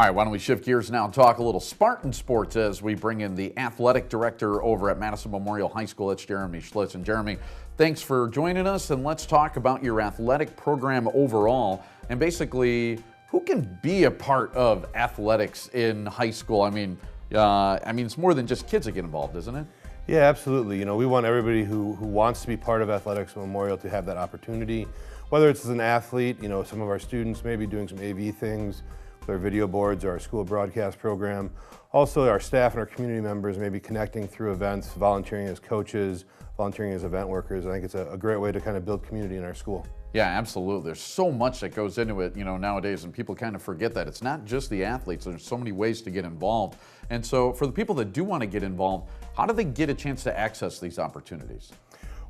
All right, why don't we shift gears now and talk a little Spartan sports as we bring in the athletic director over at Madison Memorial High School. That's Jeremy Schlitz. And Jeremy, thanks for joining us, and let's talk about your athletic program overall and basically who can be a part of athletics in high school. I mean, it's more than just kids that get involved, isn't it? Yeah, absolutely. You know, we want everybody who wants to be part of Athletics Memorial to have that opportunity. Whether it's as an athlete, you know, some of our students may be doing some AV things with our video boards or our school broadcast program. Also, our staff and our community members may be connecting through events, volunteering as coaches, volunteering as event workers. I think it's a great way to kind of build community in our school. Yeah, absolutely. There's so much that goes into it, you know, nowadays, and people kind of forget that. It's not just the athletes. There's so many ways to get involved. And so for the people that do want to get involved, how do they get a chance to access these opportunities?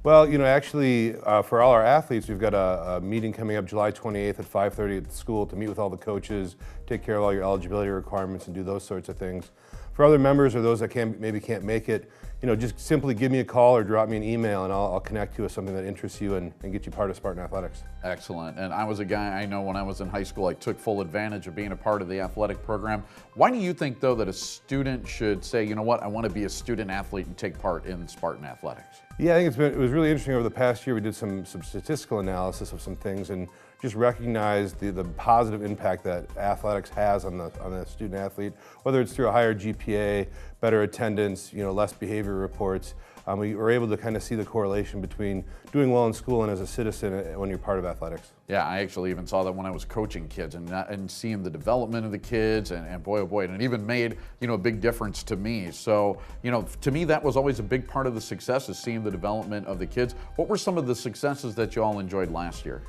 Well, you know, actually, for all our athletes, we've got a meeting coming up July 28th at 5:30 at the school to meet with all the coaches, take care of all your eligibility requirements, and do those sorts of things. For other members or those that maybe can't make it, you know, just simply give me a call or drop me an email, and I'll connect you with something that interests you and get you part of Spartan Athletics. Excellent. And I was a guy, I know when I was in high school, I took full advantage of being a part of the athletic program. Why do you think, though, that a student should say, you know what, I want to be a student athlete and take part in Spartan Athletics? Yeah, I think it was really interesting. Over the past year, we did some statistical analysis of some things and just recognized the positive impact that athletics has on the student athlete, whether it's through a higher GPA, better attendance, you know, less behavior reports. We were able to kind of see the correlation between doing well in school and as a citizen when you're part of athletics. Yeah, I actually even saw that when I was coaching kids and seeing the development of the kids, and boy, oh boy, and it even made, you know, a big difference to me. So, you know, to me, that was always a big part of the success, is seeing the development of the kids. What were some of the successes that you all enjoyed last year?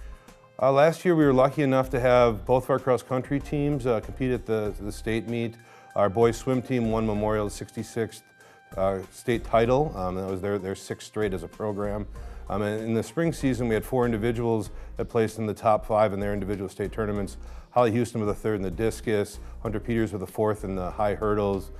Last year, we were lucky enough to have both of our cross-country teams compete at the state meet. Our boys swim team won Memorial's 66th state title. That was their sixth straight as a program. And in the spring season, we had 4 individuals that placed in the top 5 in their individual state tournaments. Holly Houston with a 3rd in the discus, Hunter Peters with a 4th in the high hurdles,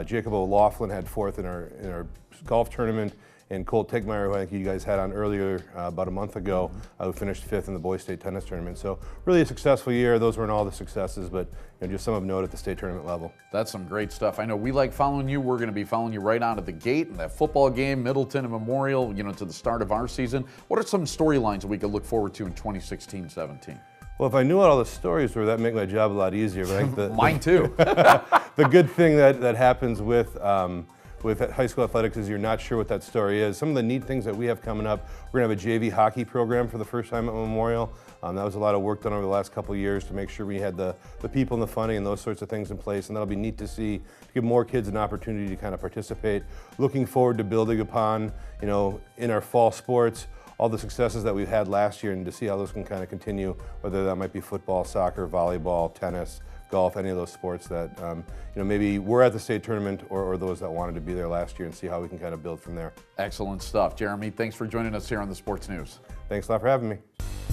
Jacob O'Laughlin had 4th in our golf tournament, and Colt Tegmeyer, who I think you guys had on earlier about a month ago, who finished 5th in the boys state tennis tournament. So really a successful year. Those weren't all the successes, but you know, just some of note at the state tournament level. That's some great stuff. I know we like following you. We're going to be following you right out of the gate in that football game, Middleton and Memorial, you know, to the start of our season. What are some storylines that we could look forward to in 2016-17? Well, if I knew what all the stories were, that'd make my job a lot easier. But I think Mine too. The good thing that happens with high school athletics is you're not sure what that story is. Some of the neat things that we have coming up, we're going to have a JV hockey program for the first time at Memorial. That was a lot of work done over the last couple of years to make sure we had the people and the funding and those sorts of things in place, and that'll be neat to see, to give more kids an opportunity to kind of participate. Looking forward to building upon, you know, in our fall sports, all the successes that we've had last year, and to see how those can kind of continue, whether that might be football, soccer, volleyball, tennis, golf, any of those sports that you know, maybe we're at the state tournament or those that wanted to be there last year, and see how we can kind of build from there. Excellent stuff. Jeremy, thanks for joining us here on the Sports News. Thanks a lot for having me.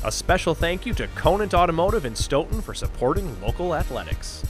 A special thank you to Conant Automotive in Stoughton for supporting local athletics.